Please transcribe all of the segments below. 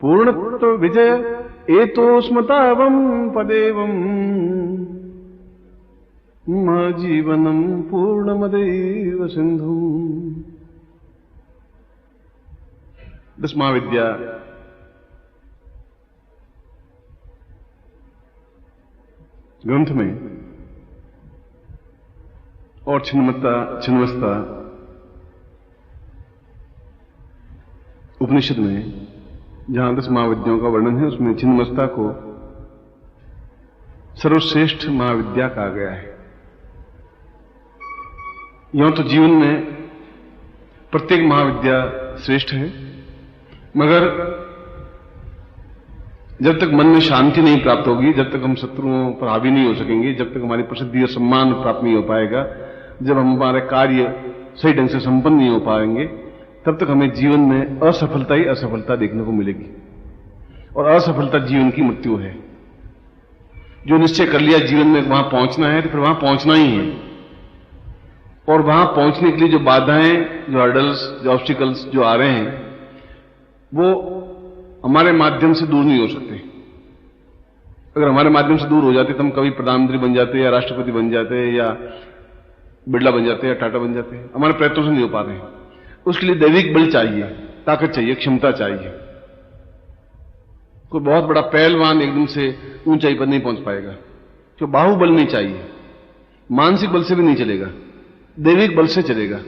पूर्णत्व विजय एतोस्मतावं पदेवं जीवनं पूर्णमदैव सिंधुम्। 10 महाविद्या ग्रंथ में और छिन्नमस्ता उपनिषद में जहां 10 महाविद्याओं का वर्णन है, उसमें छिन्नमस्ता को सर्वश्रेष्ठ महाविद्या कहा गया है। यूं तो जीवन में प्रत्येक महाविद्या श्रेष्ठ है, मगर जब तक मन में शांति नहीं प्राप्त होगी, जब तक हम शत्रुओं पर हावी नहीं हो सकेंगे, जब तक हमारी प्रसिद्धि और सम्मान प्राप्त नहीं हो पाएगा, जब हम हमारे कार्य सही ढंग से संपन्न नहीं हो पाएंगे, तब तक हमें जीवन में असफलता ही असफलता देखने को मिलेगी। और असफलता जीवन की मृत्यु है। जो निश्चय कर लिया जीवन में वहां पहुंचना है, तो फिर वहां पहुंचना ही है। और वहां पहुंचने के लिए जो बाधाएं, जो हर्डल्स, जो ऑब्स्टिकल्स जो आ रहे हैं, वो हमारे माध्यम से दूर नहीं हो सकते। अगर हमारे माध्यम से दूर हो जाते तो हम कभी प्रधानमंत्री बन जाते, या राष्ट्रपति बन जाते, या बिरला बन जाते, या टाटा बन जाते। हमारे प्रयत्नों से नहीं हो पा रहे हैं। उसके लिए दैविक बल चाहिए, ताकत चाहिए, क्षमता चाहिए। कोई बहुत बड़ा पहलवान एकदम से ऊंचाई पर नहीं पहुंच पाएगा। तो बाहुबल नहीं चाहिए, मानसिक बल से भी नहीं चलेगा, दैविक बल से चलेगा।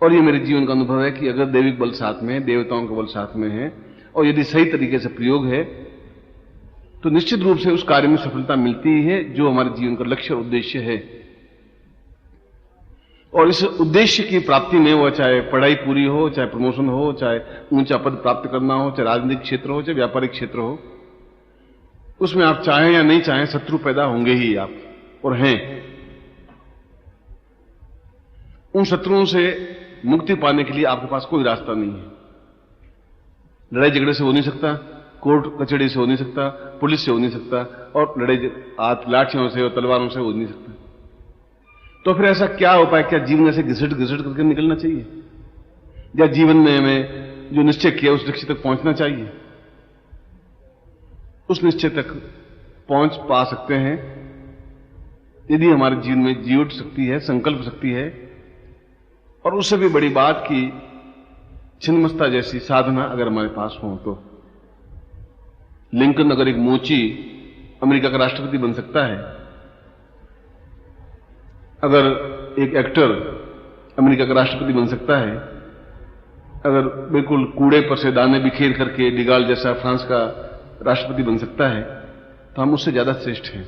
और ये मेरे जीवन का अनुभव है कि अगर दैविक बल साथ में है, देवताओं का बल साथ में है, और यदि सही तरीके से प्रयोग है, तो निश्चित रूप से उस कार्य में सफलता मिलती ही है जो हमारे जीवन का लक्ष्य और उद्देश्य है। और इस उद्देश्य की प्राप्ति में, वो चाहे पढ़ाई पूरी हो, चाहे प्रमोशन हो, चाहे ऊंचा पद प्राप्त करना हो, चाहे राजनीतिक क्षेत्र हो, चाहे व्यापारिक क्षेत्र हो, उसमें आप चाहें या नहीं चाहें शत्रु पैदा होंगे ही आप, और हैं। उन शत्रुओं से मुक्ति पाने के लिए आपके पास कोई रास्ता नहीं है। लड़ाई झगड़े से हो नहीं सकता, कोर्ट कचहरी से हो नहीं सकता, पुलिस से हो नहीं सकता, और लड़ाई हाथ लाठियों से और तलवारों से हो नहीं सकता। तो फिर ऐसा क्या उपाय, क्या जीवन से घिसट करके निकलना चाहिए, या जीवन में हमें जो निश्चय किया उस लक्ष्य तक पहुंचना चाहिए? उस निश्चय तक पहुंच पा सकते हैं यदि हमारे जीवन में जीवट शक्ति है, संकल्प शक्ति है, और उससे भी बड़ी बात कि छिन्नमस्ता जैसी साधना अगर हमारे पास हो। तो लिंकन अगर एक मोची अमेरिका का राष्ट्रपति बन सकता है, अगर एक एक्टर अमेरिका का राष्ट्रपति बन सकता है, अगर बिल्कुल कूड़े पर से दाने बिखेर करके डिगाल जैसा फ्रांस का राष्ट्रपति बन सकता है, तो हम उससे ज्यादा श्रेष्ठ हैं।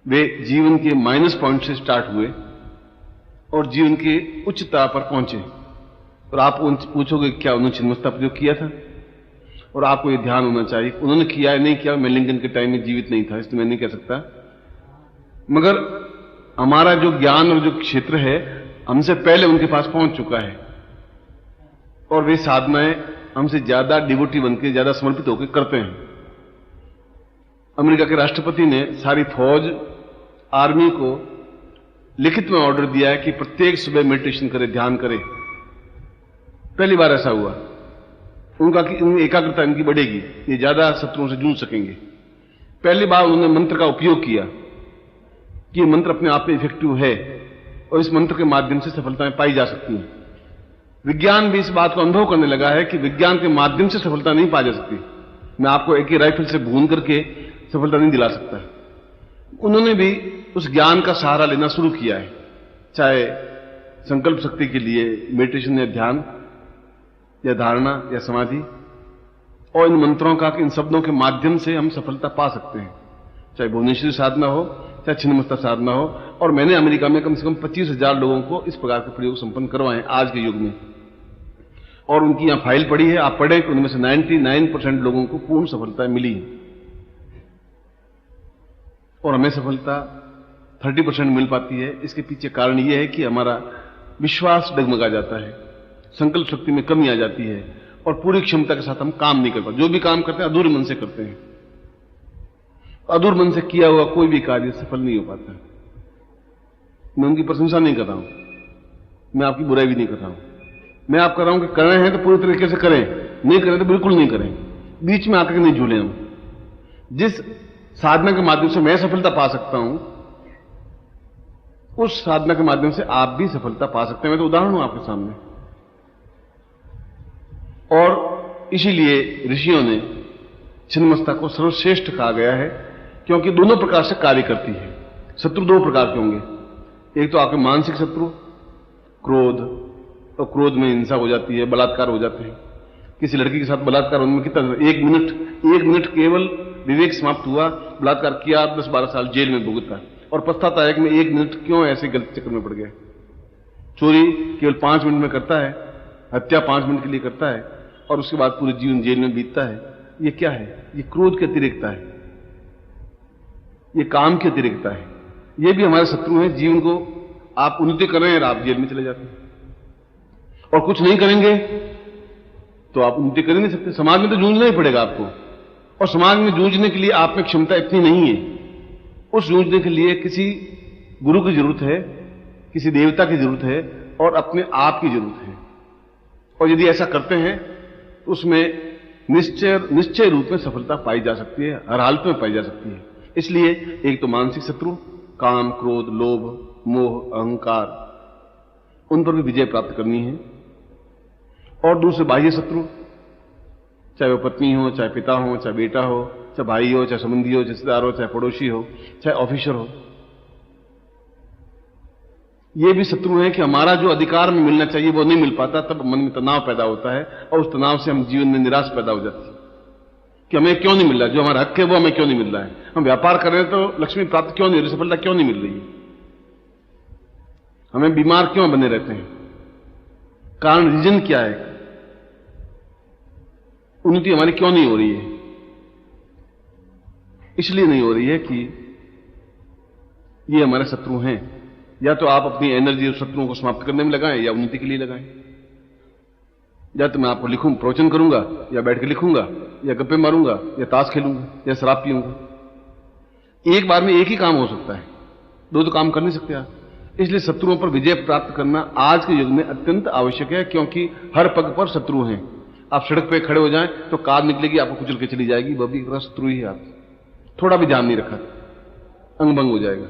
वे जीवन के माइनस पॉइंट से स्टार्ट हुए और जीवन की उच्चता पर पहुंचे। और आप उनसे पूछोगे क्या उन्होंने छिन्नमस्ता प्रयोग किया था? और आपको यह ध्यान होना चाहिए उन्होंने किया या नहीं किया। मैं लिंकन के टाइम में जीवित नहीं था, इसलिए मैं नहीं कह सकता, मगर हमारा जो ज्ञान और जो क्षेत्र है हमसे पहले उनके पास पहुंच चुका है, और वे साधनाएं हमसे ज्यादा डिवोटी बनकर, ज्यादा समर्पित होकर करते हैं। अमेरिका के राष्ट्रपति ने सारी फौज, आर्मी को लिखित में ऑर्डर दिया है कि प्रत्येक सुबह मेडिटेशन करे, ध्यान करे। पहली बार ऐसा हुआ। उनका कि एकाग्रता इनकी बढ़ेगी, ये ज्यादा शत्रुओं से जूझ सकेंगे। पहली बार उन्होंने मंत्र का उपयोग किया कि ये मंत्र अपने आप में इफेक्टिव है और इस मंत्र के माध्यम से सफलताएं पाई जा सकती हैं। विज्ञान भी इस बात को अनुभव करने लगा है कि विज्ञान के माध्यम से सफलता नहीं पाई जा सकती। मैं आपको एक ही राइफल से भून करके सफलता नहीं दिला सकता। उन्होंने भी उस ज्ञान का सहारा लेना शुरू किया है, चाहे संकल्प शक्ति के लिए मेडिटेशन या ध्यान या धारणा या समाधि, और इन मंत्रों का, इन शब्दों के माध्यम से हम सफलता पा सकते हैं, चाहे भुवनेश्वरी साधना हो, चाहे छिन्नमस्ता साधना हो। और मैंने अमेरिका में कम से कम 25,000 लोगों को इस प्रकार के प्रयोग संपन्न करवाए आज के युग में, और उनकी यहां फाइल पड़ी है, आप पढ़ें कि उनमें से 99% लोगों को पूर्ण सफलता मिली है। और हमें सफलता 30% मिल पाती है। इसके पीछे कारण यह है कि हमारा विश्वास डगमगा जाता है, संकल्प शक्ति में कमी आ जाती है, और पूरी क्षमता के साथ हम काम नहीं कर पाते। जो भी काम करते हैं अधूरे मन से करते हैं। अधूर मन से किया हुआ कोई भी कार्य सफल नहीं हो पाता। मैं उनकी प्रशंसा नहीं कर रहा हूं, मैं आपकी बुराई भी नहीं कर रहा हूं, मैं आप कर रहा हूं कि कर रहे हैं तो पूरी तरीके से करें, नहीं करें तो बिल्कुल नहीं करें, बीच में आकर के नहीं झूले हम। जिस साधना के माध्यम से मैं सफलता पा सकता हूं, उस साधना के माध्यम से आप भी सफलता पा सकते हैं। मैं तो उदाहरण हूं आपके सामने। और इसीलिए ऋषियों ने छिन्नमस्ता को सर्वश्रेष्ठ कहा गया है, क्योंकि दोनों प्रकार से कार्य करती है। शत्रु दो प्रकार के होंगे, एक तो आपके मानसिक शत्रु क्रोध, और क्रोध में हिंसा हो जाती है, बलात्कार हो जाते हैं। किसी लड़की के साथ बलात्कार होने में कितना, एक मिनट केवल विवेक समाप्त हुआ, बलात्कार किया, 10-12 साल जेल में भुगता और पछताता है कि मैं 1 मिनट क्यों ऐसे गलत चक्कर में पड़ गया। चोरी केवल 5 मिनट में करता है, हत्या 5 मिनट के लिए करता है और उसके बाद पूरे जीवन जेल में बीतता है। ये क्या है? ये क्रोध की अतिरेकता है, ये काम की अतिरेकता है। ये भी हमारे शत्रु हैं। जीवन को आप उन्नति कर रहे हैं और आप जेल में चले जाते हैं, और कुछ नहीं करेंगे तो आप उन्नति कर ही नहीं सकते। समाज में तो जूझना ही पड़ेगा आपको, और समाज में जूझने के लिए आप में क्षमता इतनी नहीं है। उस जूझने के लिए किसी गुरु की जरूरत है, किसी देवता की जरूरत है और अपने आप की जरूरत है। और यदि ऐसा करते हैं तो उसमें निश्चय रूप में सफलता पाई जा सकती है, हर हालत में पाई जा सकती है। इसलिए एक तो मानसिक शत्रु काम, क्रोध, लोभ, मोह, अहंकार, उन पर भी विजय प्राप्त करनी है। और दूसरे बाह्य शत्रु, चाहे वो पत्नी हो, चाहे पिता हो, चाहे बेटा हो, चाहे भाई हो, चाहे संबंधी हो, रिश्तेदार हो, चाहे पड़ोसी हो, चाहे ऑफिसर हो, ये भी शत्रु है कि हमारा जो अधिकार में मिलना चाहिए वो नहीं मिल पाता। तब मन में तनाव पैदा होता है और उस तनाव से हम जीवन में निराश पैदा हो जाती है कि हमें क्यों नहीं मिल रहा, जो हमारा हक है वो हमें क्यों नहीं मिल रहा है। हम व्यापार कर रहे हैं तो लक्ष्मी प्राप्त क्यों नहीं हो रही, सफलता क्यों नहीं मिल रही है, हमें बीमार क्यों बने रहते हैं। कारण, रीजन क्या है, उन्नति हमारी क्यों नहीं हो रही है? इसलिए नहीं हो रही है कि ये हमारे शत्रु हैं। या तो आप अपनी एनर्जी और शत्रुओं को समाप्त करने में लगाएं या उन्नति के लिए लगाएं। या तो मैं आपको लिखूं, प्रवचन करूंगा, या बैठ के लिखूंगा, या गप्पे मारूंगा, या ताश खेलूंगा, या शराब पीऊंगा। एक बार में एक ही काम हो सकता है, दो तो काम कर नहीं सकते आप। इसलिए शत्रुओं पर विजय प्राप्त करना आज के युग में अत्यंत आवश्यक है, क्योंकि हर पग पर शत्रु हैं। आप सड़क पे खड़े हो जाएं तो कार निकलेगी, आपको कुचल के चली जाएगी, वह भी शत्रु ही है आप। थोड़ा भी ध्यान नहीं रखा, अंग भंग हो जाएगा।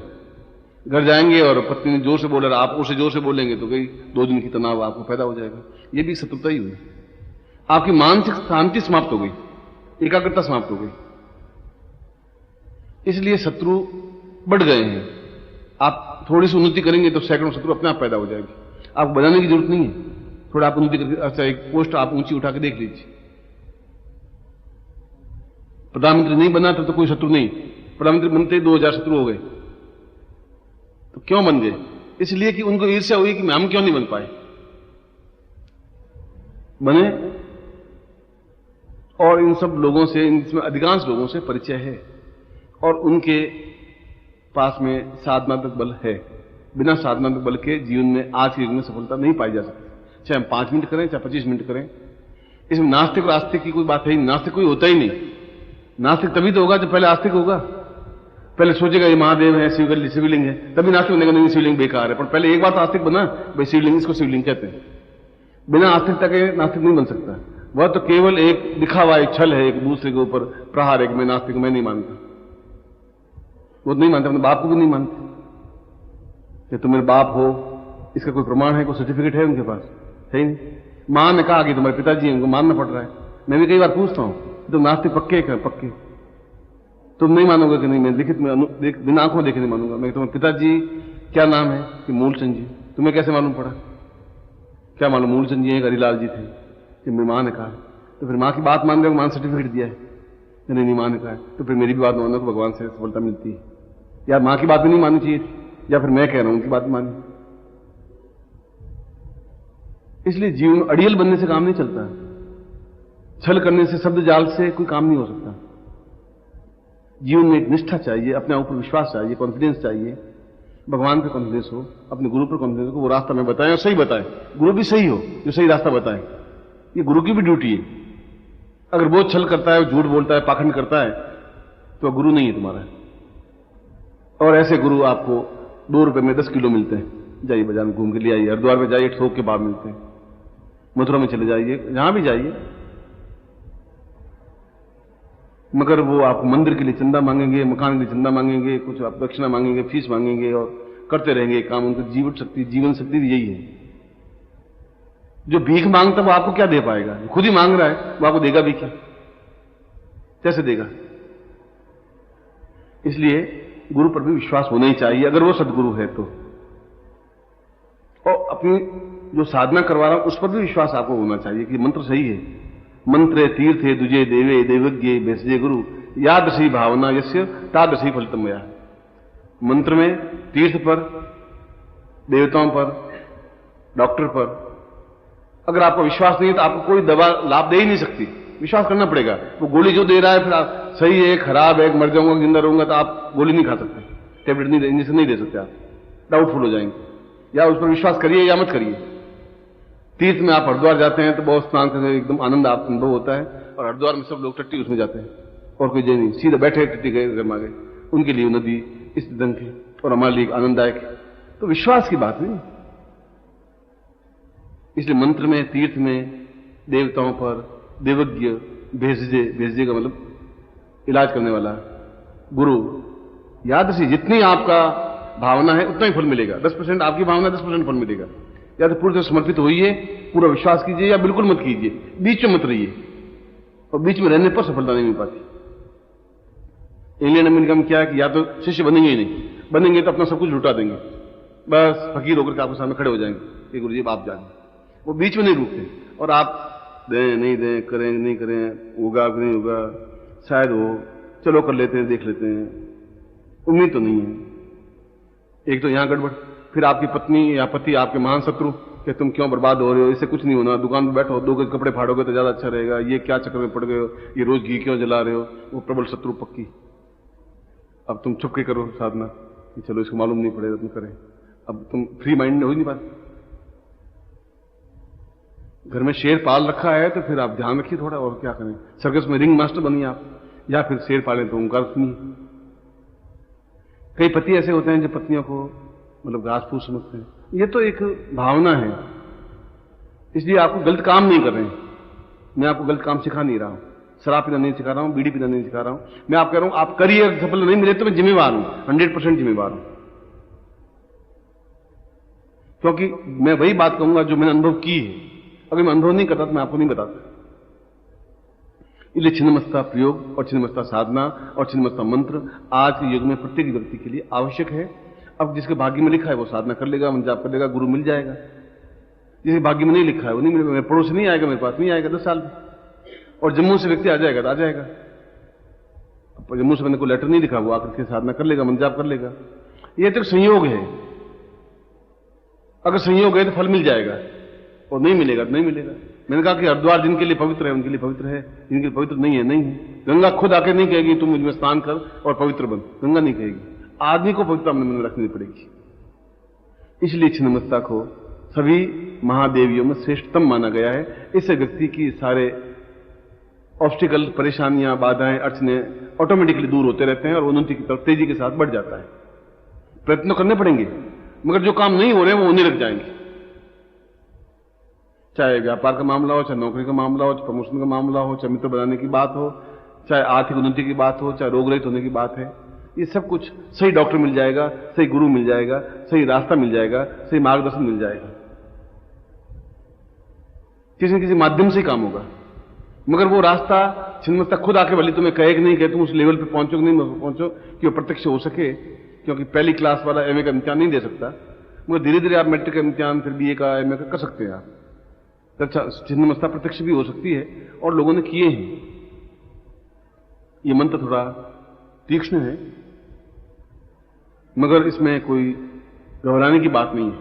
घर जाएंगे और पत्नी ने जोर से बोला, आप उसे जोर से बोलेंगे तो कई 2 दिन की तनाव आपको पैदा हो जाएगा। ये भी शत्रुता ही हुई। आपकी मानसिक शांति समाप्त हो गई, एकाग्रता समाप्त हो गई। इसलिए शत्रु बढ़ गए हैं। आप थोड़ी सी उन्नति करेंगे तो सैकड़ों शत्रु अपने आप पैदा हो जाएंगे, आपको बनाने की जरूरत नहीं है। थोड़ा आप उन्नति करके, अच्छा एक पोस्ट आप ऊंची उठा के देख लीजिए, प्रधानमंत्री नहीं बना था तो कोई शत्रु नहीं, प्रधानमंत्री बनते ही 2000 शत्रु हो गए। तो क्यों बन गए? इसलिए कि उनको ईर्ष्या हुई कि हम क्यों नहीं बन पाए। बने, और इन सब लोगों से, इनमें अधिकांश लोगों से परिचय है और उनके पास में साधनात्मक बल है। बिना साधनात्मक बल के जीवन में आज के युग में सफलता नहीं पाई जा सकती, चाहे हम 5 मिनट करें चाहे 25 मिनट करें। इसमें नास्तिक और आस्तिक की कोई बात है ही नहीं। नास्तिक कोई होता ही नहीं। नास्तिक तभी तो होगा जब पहले आस्तिक होगा। पहले सोचेगा ये महादेव है, शिवलिंग है, तभी नास्तिक बनेगा, नहीं शिवलिंग बेकार है। पर पहले एक बार तो आस्तिक बना, भाई शिवलिंग, इसको शिवलिंग कहते हैं। बिना आस्तिकता के नास्तिक नहीं बन सकता। वह तो केवल एक दिखावा, एक छल है, एक दूसरे के ऊपर प्रहार है कि मैं नास्तिक, मैं नहीं मानता। वो नहीं मानते, अपने बाप को भी नहीं मानते कि तुम मेरे बाप हो, इसका कोई प्रमाण है, कोई सर्टिफिकेट है उनके पास? है ही नहीं। मां ने कहा कि तुम्हारे पिताजी हैं, उनको मानना पड़ रहा है। मैं भी कई बार पूछता हूं, तुम नास्तिक पक्के पक्के? तुम नहीं मानोगे कि नहीं, मैं लिखित में बिना आंखों देखे नहीं मानूंगा। मैं तुम्हारे पिताजी क्या नाम है? कि मूलचंद जी। तुम्हें कैसे मालूम पड़ा? क्या मालूम मूलचंद जी एक हरिलाल जी थे कि मेरी मां ने कहा। तो फिर मां की बात मान रहे हो, मां ने सर्टिफिकेट दिया है, नहीं मां ने कहा है, तो फिर मेरी भी बात मानो, भगवान से सफलता मिलती है। या मां की बात भी नहीं माननी चाहिए थी, या फिर मैं कह रहा हूं उनकी बात मानी। इसलिए जीवन अड़ियल बनने से काम नहीं चलता, छल करने से, शब्द जाल से कोई काम नहीं हो सकता। जीवन में एक निष्ठा चाहिए, अपने ऊपर विश्वास चाहिए, कॉन्फिडेंस चाहिए, भगवान पर कॉन्फिडेंस हो, अपने गुरु पर कॉन्फिडेंस हो, वो रास्ता में बताएं और सही बताएं। गुरु भी सही हो, जो सही रास्ता बताएं। ये गुरु की भी ड्यूटी है। अगर वो छल करता है, झूठ बोलता है, पाखंड करता है, तो गुरु नहीं है तुम्हारा। और ऐसे गुरु आपको 2 रुपए में 10 किलो मिलते हैं। जाइए बाजार में घूम के ले आइए, हरिद्वार में जाइए, थोक के भाव मिलते हैं। मथुरा में चले जाइए, जहां भी जाइए, मगर वो आप मंदिर के लिए चंदा मांगेंगे, मकान के लिए चंदा मांगेंगे, कुछ आप दक्षिणा मांगेंगे, फीस मांगेंगे और करते रहेंगे काम। उनकी जीवन शक्ति भी यही है। जो भीख मांगता वो आपको क्या दे पाएगा? खुद ही मांग रहा है, वो आपको देगा भी क्या? कैसे देगा? इसलिए गुरु पर भी विश्वास होना ही चाहिए, अगर वो सद्गुरु है तो। और अपनी जो साधना करवा रहा हूं उस पर भी विश्वास आपको होना चाहिए कि मंत्र सही है। मंत्रे तीर्थे दुजे देवे देवज्ञे भेषजे गुरु यादृशी भावना यस्य तादृशी फलितम मया। मंत्र में तीर्थ पर, देवताओं पर, डॉक्टर पर अगर आपको विश्वास नहीं है तो आपको कोई दवा लाभ दे ही नहीं सकती। विश्वास करना पड़ेगा। वो गोली जो दे रहा है, फिर आप सही है, खराब है, मर जाऊंगा, जिंदा रहूंगा, तो आप गोली नहीं खा सकते, टेबलेट नहीं, इंजेक्शन नहीं दे सकते, आप डाउटफुल हो जाएंगे। या उस पर विश्वास करिए या मत करिए। तीर्थ में आप हरिद्वार जाते हैं तो बहुत स्नान करके एकदम आनंद आप अनुभव होता है, और हरिद्वार में सब लोग टट्टी उसमें जाते हैं और कोई जय नहीं, सीधा बैठे टट्टी गए गर्मा गए, उनके लिए नदी इस ढंग की और हमारे लिए आनंददायक। तो विश्वास की बात नहीं। इसलिए मंत्र में, तीर्थ में, देवताओं पर, देवज्ञ, भेषजे का मतलब इलाज करने वाला, गुरु, याद से जितनी आपका भावना है उतना ही फल मिलेगा। 10% आपकी भावना, 10% फल मिलेगा। या तो पूरे समर्पित होइए, पूरा विश्वास कीजिए, या बिल्कुल मत कीजिए, बीच में मत रहिए। और बीच में रहने पर सफलता नहीं मिल पाती। इंग्लैंड अमेरिका में क्या है कि या तो शिष्य बनेंगे ही नहीं, बनेंगे तो अपना सब कुछ लुटा देंगे, बस फकीर होकर के आपके सामने खड़े हो जाएंगे कि गुरु जी आप जाने। वो बीच में नहीं रुकते, और आप दें नहीं दें, करें नहीं करें, होगा कि नहीं होगा, शायद हो, चलो कर लेते हैं, देख लेते हैं, उम्मीद तो नहीं है। एक तो यहां गड़बड़, फिर आपकी पत्नी या पति आपके महान शत्रु कि तुम क्यों बर्बाद हो रहे हो, इससे कुछ नहीं होना, दुकान पर बैठो, 2 गज कपड़े फाड़ोगे तो ज्यादा अच्छा रहेगा, ये क्या चक्कर में पड़ गए हो, ये रोज घी क्यों जला रहे हो, वो प्रबल शत्रु पक्की। अब तुम छुप के करो साधना, चलो इसको मालूम नहीं पड़ेगा, तुम करें। अब तुम फ्री माइंड में हो ही नहीं पाते। घर में शेर पाल रखा है तो फिर आप ध्यान रखिए थोड़ा, और क्या करें। सर्कस में रिंग मास्टर बनिए आप, या फिर शेर पालें तो ओंकार सुनिए। कई पति ऐसे होते हैं जो पत्नियों को मतलब घास फूस समझते हैं। ये तो एक भावना है, इसलिए आपको गलत काम नहीं कर रहे हैं। मैं आपको गलत काम सिखा नहीं रहा हूं, शराब पीना नहीं सिखा रहा हूं, बीड़ी पीना नहीं सिखा रहा हूं। मैं आप कह रहा हूं आप करिए, सफल नहीं मिले तो मैं जिम्मेवार हूं, 100% जिम्मेवार हूं। क्योंकि मैं वही बात कहूंगा जो मैंने अनुभव की है। अगर मैं अनुभव नहीं करता तो मैं आपको नहीं बताता। इसलिए छिन्नमस्ता प्रयोग और छिन्नमस्ता साधना और छिन्नमस्ता मंत्र आज के युग में प्रत्येक व्यक्ति के लिए आवश्यक है। अब जिसके भाग्य में लिखा है वो साधना कर लेगा, मन जाप कर लेगा, गुरु मिल जाएगा। जिसके भाग्य में नहीं लिखा है वो नहीं मिलेगा। मेरे पड़ोस नहीं आएगा, मेरे पास नहीं आएगा 10 साल में। और जम्मू से व्यक्ति आ जाएगा तो आ जाएगा। जम्मू से मैंने कोई लेटर नहीं लिखा, वो आकर के साधना कर लेगा, मन जाप कर लेगा। यह तो संयोग है। अगर संयोग है तो फल मिल जाएगा, और नहीं मिलेगा तो नहीं मिलेगा। मैंने कहा कि हरिद्वार जिनके लिए पवित्र है उनके लिए पवित्र है, जिनके लिए पवित्र नहीं है नहीं है। गंगा खुद आके नहीं कहेगी तुम मुझमें स्नान कर और पवित्र बन, गंगा नहीं कहेगी। आदमी को पवित्रता में रखनी पड़ेगी। इसलिए छिन्नमस्ता को सभी महादेवियों में श्रेष्ठतम माना गया है। इससे व्यक्ति की सारे ऑब्स्टिकल, परेशानियां, बाधाएं, अड़चने ऑटोमेटिकली दूर होते रहते हैं और उन्नति की तरफ तेजी के साथ बढ़ जाता है। प्रयत्न करने पड़ेंगे, मगर जो काम नहीं हो रहे हैं वो होने लग जाएंगे। चाहे व्यापार का मामला हो, चाहे नौकरी का मामला हो, चाहे प्रमोशन का मामला हो, चाहे मित्र बनाने की बात हो, चाहे आर्थिक उन्नति की बात हो, चाहे रोग रहित होने की बात है। ये सब कुछ सही डॉक्टर मिल जाएगा, सही गुरु मिल जाएगा, सही रास्ता मिल जाएगा, सही मार्गदर्शन मिल जाएगा। किसी न किसी माध्यम से ही काम होगा। मगर वो रास्ता छिन्नमस्ता खुद आके भले तुम्हें कहे कि नहीं कहे, तुम उस लेवल पे पहुंचो कि नहीं पहुंचो कि वो प्रत्यक्ष हो सके। क्योंकि पहली क्लास वाला एमए का इम्तिहान नहीं दे सकता, मगर धीरे धीरे आप मैट्रिक का इम्तिहान, फिर बीए का, एमए का कर सकते हैं आप। अच्छा, छिन्नमस्ता प्रत्यक्ष भी हो सकती है और लोगों ने किए हैं। ये मंत्र थोड़ा तीक्ष्ण है, मगर इसमें कोई घबराने की बात नहीं है।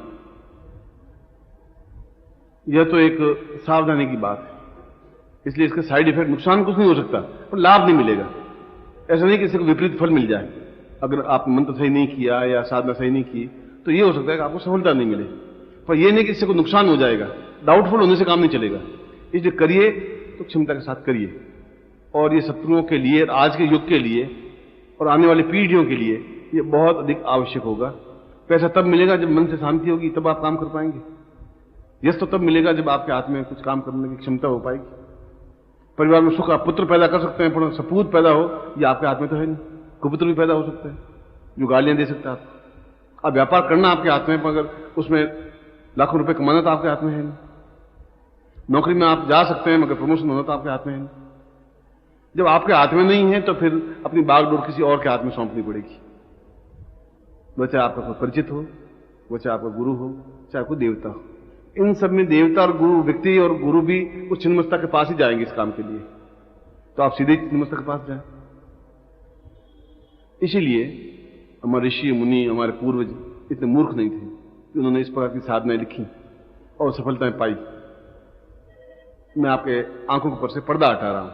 यह तो एक सावधानी की बात है। इसलिए इसका साइड इफेक्ट, नुकसान कुछ नहीं हो सकता, पर लाभ नहीं मिलेगा। ऐसा नहीं कि इससे विपरीत फल मिल जाए। अगर आप मंत्र सही नहीं किया या साधना सही नहीं की तो यह हो सकता है कि आपको सफलता नहीं मिले, पर यह नहीं कि इससे कोई नुकसान हो जाएगा। डाउटफुल होने से काम नहीं चलेगा। इसलिए करिए तो क्षमता के साथ करिए। और ये शत्रुओं के लिए, आज के युग के लिए और आने वाली पीढ़ियों के लिए ये बहुत अधिक आवश्यक होगा। पैसा तब मिलेगा जब मन से शांति होगी, तब आप काम कर पाएंगे। यश तो तब मिलेगा जब आपके हाथ में कुछ काम करने की क्षमता हो पाएगी। परिवार में सुख, आप पुत्र पैदा कर सकते हैं, पर सपूत पैदा हो ये आपके हाथ में तो है नहीं। कुपुत्र भी पैदा हो सकता है जो गालियां दे सकता है आपको। अब व्यापार करना आपके हाथ में, मगर उसमें लाखों रुपए कमाना तो आपके हाथ में है नहीं। नौकरी में आप जा सकते हैं, मगर प्रमोशन होना तो आपके हाथ में है नहीं। जब आपके हाथ में नहीं है तो फिर अपनी बागडोर किसी और के हाथ में सौंपनी पड़ेगी। वो चाहे आपका कोई परिचित हो, वो चाहे आपका गुरु हो, चाहे कोई देवता हो। इन सब में देवता और गुरु, व्यक्ति और गुरु भी उस छिन्नमस्ता के पास ही जाएंगे इस काम के लिए। तो आप सीधे छिन्नमस्ता के पास जाएं। इसीलिए हमारे ऋषि मुनि, हमारे पूर्वज इतने मूर्ख नहीं थे कि उन्होंने इस प्रकार की साधनाएं लिखी और सफलताएं पाई। मैं आपके आंखों के ऊपर से पर्दा हटा रहा हूं।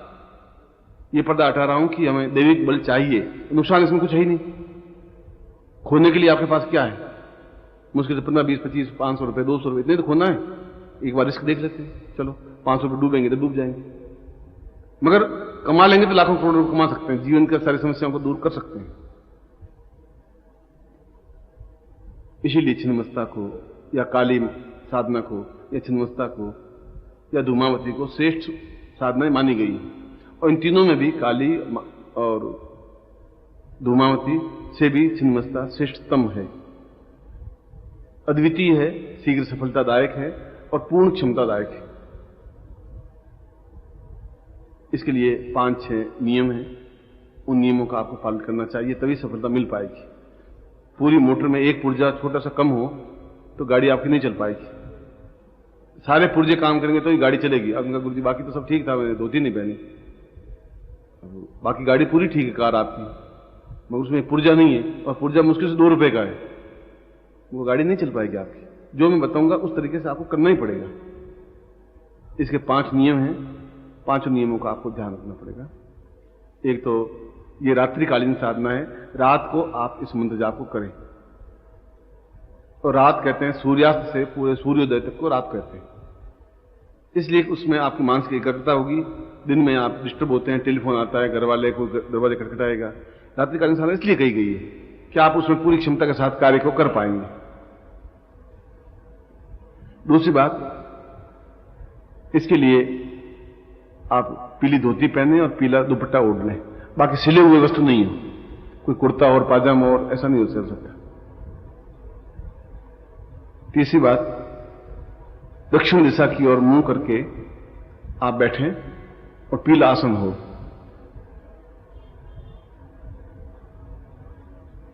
ये पर्दा हटा रहा हूं कि हमें दैविक बल चाहिए, नुकसान इसमें कुछ है ही नहीं। खोने के लिए आपके पास क्या है? मुश्किल से 15, 20, 25, 500 रुपए, 200 रुपए, इतने तो खोना है। एक बार रिस्क देख लेते हैं, चलो 500 रुपए डूबेंगे तो डूब जाएंगे, मगर कमा लेंगे तो लाखों करोड़ रुपए कमा सकते हैं, जीवन की सारी समस्याओं को दूर कर सकते हैं। इसीलिए छिन्नमस्ता को या काली साधना को या छिन्नमस्ता को या धूमावती को श्रेष्ठ साधनाएं मानी गई है। और इन तीनों में भी काली और धूमावती से भी छिन्नमस्ता श्रेष्ठतम है, अद्वितीय है, शीघ्र सफलतादायक है और पूर्ण क्षमतादायक है। इसके लिए 5-6 नियम हैं। उन नियमों का आपको पालन करना चाहिए, तभी सफलता मिल पाएगी। पूरी मोटर में एक पुर्जा छोटा सा कम हो तो गाड़ी आपकी नहीं चल पाएगी। सारे पुर्जे काम करेंगे तो ही गाड़ी चलेगी। अब उनका गुरुजी बाकी तो सब ठीक था, मैंने धोती नहीं पहनी, बाकी गाड़ी पूरी ठीक है कार आपकी, मगर उसमें पुर्जा नहीं है और पुर्जा मुश्किल से 2 रुपए का है, वो गाड़ी नहीं चल पाएगी आपकी। जो मैं बताऊंगा उस तरीके से आपको करना ही पड़ेगा। इसके 5 नियम हैं, 5 नियमों का आपको ध्यान रखना पड़ेगा। एक तो ये रात्रिकालीन साधना है, रात को आप इस मंत्र जाप को करें। और रात कहते हैं सूर्यास्त से पूरे सूर्योदय तक को रात कहते हैं, इसलिए उसमें आपकी मानसिक एकाग्रता होगी। दिन में आप डिस्टर्ब होते हैं, टेलीफोन आता है, घर वाले को दरवाजे खटखटाएगा। रात्रिकालीन साधना इसलिए कही गई है कि आप उसमें पूरी क्षमता के साथ कार्य को कर पाएंगे। दूसरी बात, इसके लिए आप पीली धोती पहने और पीला दुपट्टा ओढ़ लें, बाकी सिले हुए वस्तु नहीं हो, कोई कुर्ता और पाजामा और ऐसा नहीं हो सकता। तीसरी बात, दक्षिण दिशा की ओर मुंह करके आप बैठें और पीला आसन हो।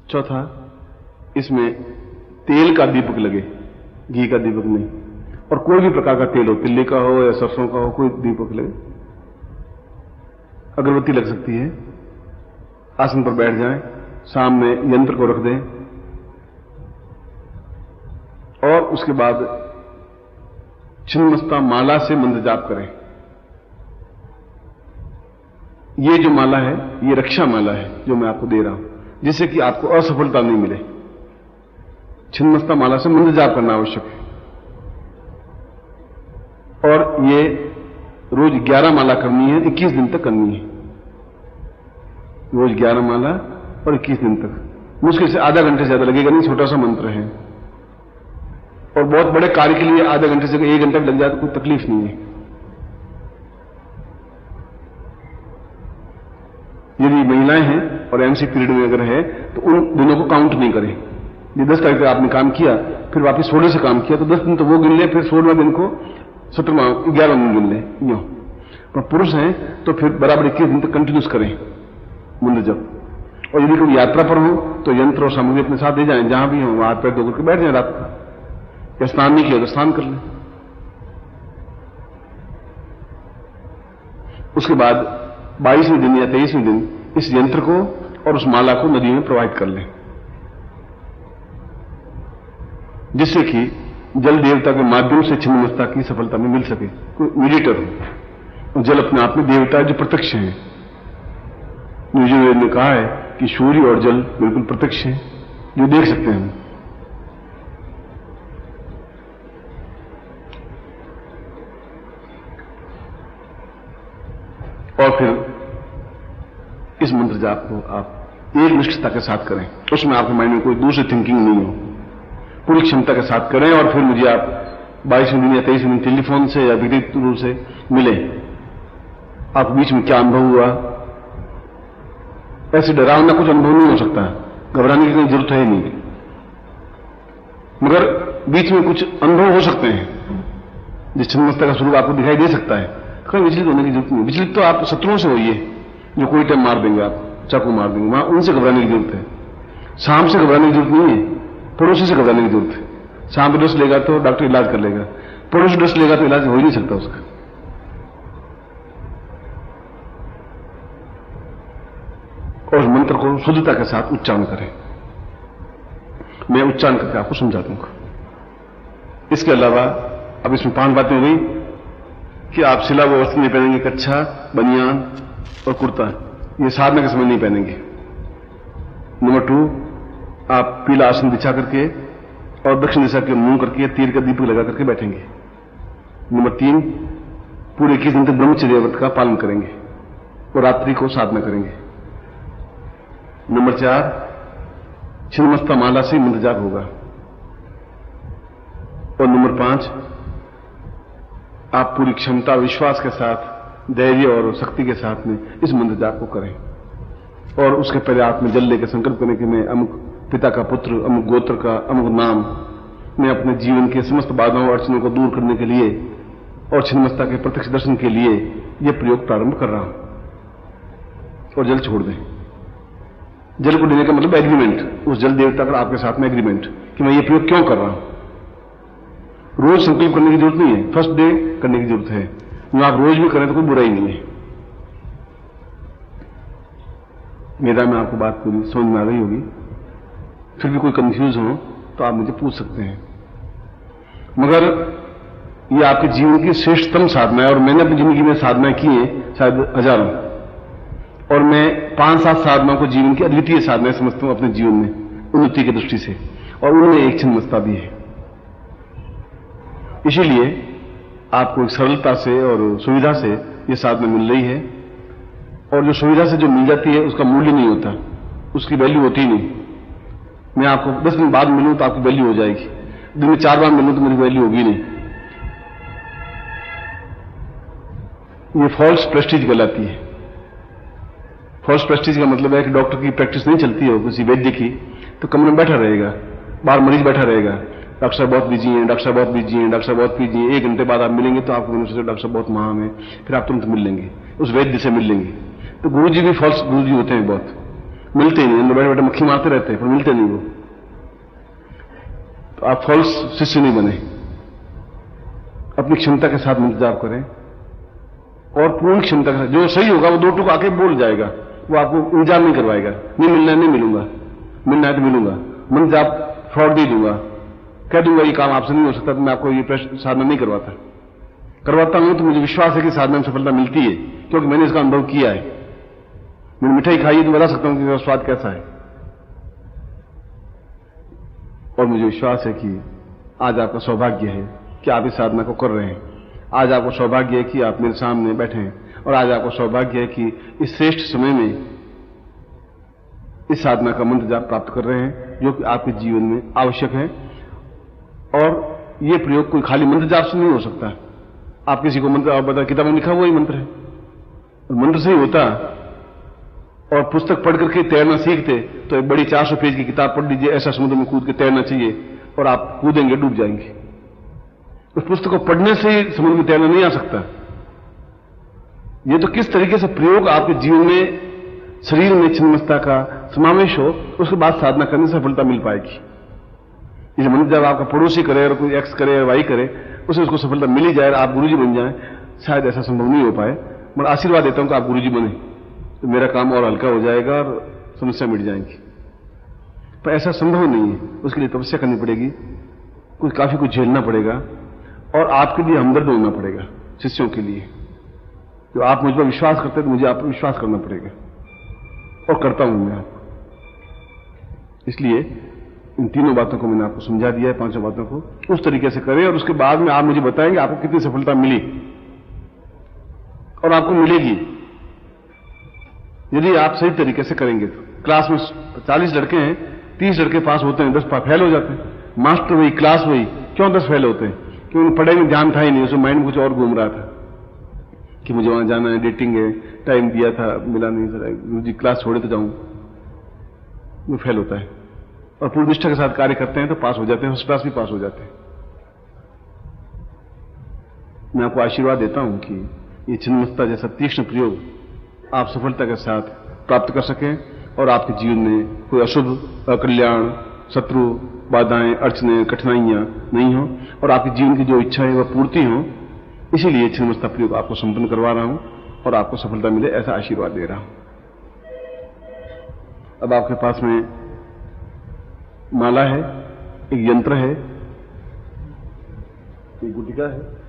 चौथा, इसमें तेल का दीपक लगे, घी का दीपक नहीं, और कोई भी प्रकार का तेल हो, तिल्ली का हो या सरसों का हो, कोई दीपक लगे। अगरबत्ती लग सकती है। आसन पर बैठ जाएं, सामने यंत्र को रख दें और उसके बाद छिन्नमस्ता माला से मंत्र जाप करें। ये जो माला है ये रक्षा माला है जो मैं आपको दे रहा हूं, जिससे कि आपको असफलता नहीं मिले। छिन्नमस्ता माला से मंत्र जाप करना आवश्यक है। और ये रोज 11 माला करनी है, 21 दिन तक करनी है। रोज 11 माला और 21 दिन तक। मुश्किल से आधा घंटे से ज्यादा लगेगा नहीं, छोटा सा मंत्र है। और बहुत बड़े कार्य के लिए आधा घंटे से 1 घंटा लग जाए तो कोई तकलीफ नहीं है। यदि महिलाएं हैं और एमसी पीरियड में अगर है तो उन दिनों को काउंट नहीं करें। ये 10 तारीख आपने काम किया, फिर वापस 16 से काम किया तो 10 दिन तो वो गिन ले, फिर 16वें दिन को 17वां 11वां दिन गिन ले, यूं। पर पुरुष हैं तो फिर बराबर 21 दिन तक कंटिन्यूस करें मंत्र जप। और यदि कोई यात्रा पर हो तो यंत्र और सामग्री अपने साथ ले जाएं, जहां भी हो वहां पैर धो करके बैठ जाए रात को, या स्नान नहीं किया तो स्नान कर लें। उसके बाद 22वें दिन या 23वें दिन इस यंत्र को और उस माला को नदी में प्रवाहित कर लें, जिससे कि जल देवता के माध्यम से छिन्नमस्ता की सफलता में मिल सके। कोई मीडिएटर हो। और जल अपने आप में देवता है जो प्रत्यक्ष है। यजुर्वेद ने कहा है कि सूर्य और जल बिल्कुल प्रत्यक्ष है, जो देख सकते हैं हम। और फिर इस मंत्र जाप को आप एक निष्ठता के साथ करें, उसमें आपके माइंड में कोई दूसरी थिंकिंग नहीं हो, पूरी क्षमता के साथ करें। और फिर मुझे आप 22वें दिन या 23वें दिन टेलीफोन से या व्यक्तिगत रूप से मिले, आपके बीच में क्या अनुभव हुआ? ऐसे डरावना कुछ अनुभव नहीं हो सकता, घबराने की कोई जरूरत है नहीं, मगर बीच में कुछ अनुभव हो सकते हैं जिस छिन्नमस्ता का स्वरूप आपको दिखाई दे सकता है। कोई विचलित होने की जरूरत नहीं। विचलित तो आप शत्रुओं से होइए जो कोई टाइम मार देंगे, आप चाकू मार देंगे, वहां उनसे घबराने की जरूरत है। सांप से घबराने की जरूरत नहीं है, पड़ोसी से घबराने की जरूरत है। सांप डस लेगा तो डॉक्टर इलाज कर लेगा, पड़ोसी डस लेगा तो इलाज हो ही नहीं सकता उसका। और उस मंत्र को शुद्धता के साथ उच्चारण करें। मैं उच्चारण करके आपको समझा दूंगा। इसके अलावा अब इसमें 5 बातें हो गई कि आप सिला वो वस्त्र नहीं पहनेंगे, कच्छा, बनियान और कुर्ता, ये साधना के समय नहीं पहनेंगे। नंबर 2, आप पीला आसन बिछा करके और दक्षिण दिशा के मुंह करके तीर का दीपक लगा करके बैठेंगे। नंबर 3, पूरे 21 दिन तक ब्रह्मचर्य व्रत का पालन करेंगे और रात्रि को साधना करेंगे। नंबर 4, छिन्नमस्ता माला से मंत्र जाप होगा। और नंबर 5, आप पूरी क्षमता विश्वास के साथ, धैर्य और शक्ति के साथ में इस मंत्र जाप को करें और उसके पहले आप में जल लेकर संकल्प करें कि मैं अमुक पिता का पुत्र, अमुक गोत्र का, अमुक नाम, मैं अपने जीवन के समस्त बाधाओं और अड़चनों को दूर करने के लिए और छिन्नमस्ता के प्रत्यक्ष दर्शन के लिए यह प्रयोग प्रारंभ कर रहा हूं। और जल छोड़ दें। जल को देने का मतलब एग्रीमेंट, उस जल देवता का आपके साथ में एग्रीमेंट कि मैं ये प्रयोग क्यों कर रहा हूं। रोज संकल्प करने की जरूरत नहीं है, फर्स्ट डे करने की जरूरत है। जो आप रोज भी करें तो कोई बुराई नहीं है। मेरा में आपको बात पूरी समझ में आ गई होगी। फिर भी कोई कंफ्यूज हो तो आप मुझे पूछ सकते हैं। मगर ये आपके जीवन की श्रेष्ठतम साधना है और मैंने अपनी जिंदगी में साधना की है शायद हजारों, और मैं 5-7 साधनाओं को जीवन की अद्वितीय साधना समझता हूं अपने जीवन में उन्नति की दृष्टि से, और उनमें एक छिन्नमस्ता भी है। इसीलिए आपको सरलता से और सुविधा से यह साधना मिल रही है, और जो सुविधा से जो मिल जाती है उसका मूल्य नहीं होता, उसकी वैल्यू होती ही नहीं। मैं आपको 10 दिन बाद मिलूं तो आपकी वैल्यू हो जाएगी, दिन में 4 बार मिलूं तो मेरी वैल्यू होगी नहीं। ये फॉल्स प्रेस्टीज कहलाती है। फॉल्स प्रेस्टीज का मतलब है कि डॉक्टर की प्रैक्टिस नहीं चलती हो किसी वैद्य की, तो कमरे में बैठा रहेगा, बाहर मरीज बैठा रहेगा, डॉक्टर साहब बहुत बिजी हैं, डॉक्टर साहब बहुत बिजी हैं, डॉक्टर साहब बहुत बिजी हैं। 1 घंटे बाद आप मिलेंगे तो आपको डॉक्टर साहब बहुत महान है, फिर आप तुरंत मिल लेंगे, उस वैद्य से मिल लेंगे। तो गुरुजी भी फॉल्स गुरुजी होते हैं, बहुत मिलते ही नहीं, अंदर बैठे बैठे मक्खी मारते रहते हैं पर मिलते नहीं वो। तो आप फॉल्स शिष्य नहीं बने। अपनी क्षमता के साथ मंत्र जाप करें और पूर्ण क्षमता के साथ। जो सही होगा वो 2 टूक आके बोल जाएगा, वो आपको इंतजार नहीं करवाएगा। नहीं मिलना है नहीं मिलूंगा, मिलना है तो मिलूंगा, मंत्र जाप फ्रॉड दे दूंगा, कह दूंगा ये काम आपसे नहीं हो सकता, तो मैं आपको ये साधना नहीं करवाता हूं तो मुझे विश्वास है कि साधना में सफलता मिलती है, क्योंकि मैंने इसका अनुभव किया है। मैंने मिठाई खाई है तो बता सकता हूं कि इसका स्वाद कैसा है, और मुझे विश्वास है कि आज आपका सौभाग्य है कि आप इस साधना को कर रहे हैं। आज आपको सौभाग्य है कि आप मेरे सामने बैठे हैं, और आज आपको सौभाग्य है कि इस श्रेष्ठ समय में इस साधना का मंत्र जाप प्राप्त कर रहे हैं जो कि आपके जीवन में आवश्यक है। और यह प्रयोग कोई खाली मंत्र जाप से नहीं हो सकता। आप किसी को मंत्र आप बता, किताबों में लिखा हुआ ही मंत्र है, और मंत्र से ही होता। और पुस्तक पढ़ करके तैरना सीखते तो एक बड़ी 400 पेज की किताब पढ़ लीजिए, ऐसा समुद्र में कूद के तैरना चाहिए, और आप कूदेंगे डूब जाएंगे। उस पुस्तक को पढ़ने से ही समुद्र में तैरना नहीं आ सकता। यह तो किस तरीके से प्रयोग आपके जीवन में, शरीर में छिन्नमस्ता का समावेश हो, उसके बाद साधना करने से सफलता मिल पाएगी। इस मंत्र जब आपका पड़ोसी करे और कोई एक्स करे और वाई करे, उसे उसको सफलता मिल ही जाए, आप गुरुजी बन जाएं, शायद ऐसा संभव नहीं हो पाए। मैं आशीर्वाद देता हूं कि आप गुरुजी बने तो मेरा काम और हल्का हो जाएगा और समस्या मिट जाएंगी। पर ऐसा संभव नहीं है, उसके लिए तपस्या करनी पड़ेगी, काफी कुछ झेलना पड़ेगा, और आपके लिए हमदर्द होना पड़ेगा शिष्यों के लिए। जो आप मुझ पर विश्वास करते हैं तो मुझे आप पर विश्वास करना पड़ेगा, और करता हूं मैं आपको। इसलिए इन 3 बातों को मैंने आपको समझा दिया है, 5 बातों को उस तरीके से करें, और उसके बाद में आप मुझे बताएंगे आपको कितनी सफलता मिली, और आपको मिलेगी यदि आप सही तरीके से करेंगे। तो क्लास में 40 लड़के हैं, 30 लड़के पास होते हैं, 10 फेल हो जाते हैं। मास्टर वही, क्लास वही, क्यों 10 फेल होते हैं? कि उन्हें पढ़ाई में ध्यान था ही नहीं, उसमें माइंड में कुछ और घूम रहा था कि मुझे वहां जाना है, डेटिंग है, टाइम दिया था मिला नहीं, सर जी क्लास छोड़े तो जाऊं, वो फेल होता है। और पूरी निष्ठा के साथ कार्य करते हैं तो पास हो जाते हैं, फर्स्ट क्लास भी पास हो जाते हैं। मैं आपको आशीर्वाद देता हूं कि ये छिन्नमस्ता जैसा तीक्ष्ण प्रयोग आप सफलता के साथ प्राप्त कर सकें और आपके जीवन में कोई अशुभ, अकल्याण, शत्रु, बाधाएं, अड़चने, कठिनाइयां नहीं हो और आपके जीवन की जो इच्छा है वह पूर्ति हो। इसीलिए छिन्नमस्ता प्रयोग आपको संपन्न करवा रहा हूं और आपको सफलता मिले ऐसा आशीर्वाद दे रहा हूं। अब आपके पास में माला है, एक यंत्र है, एक गुटिका है।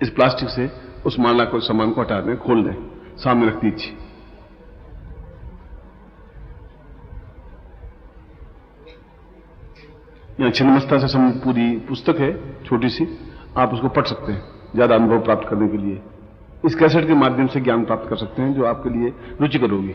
इस प्लास्टिक से उस माला को, सामान को हटा दें, खोल दें, सामने रख दीजिए। यहां छिन्नमस्ता से पूरी पुस्तक है, छोटी सी, आप उसको पढ़ सकते हैं ज्यादा अनुभव प्राप्त करने के लिए। इस कैसेट के माध्यम से ज्ञान प्राप्त कर सकते हैं जो आपके लिए रुचिकर होगी।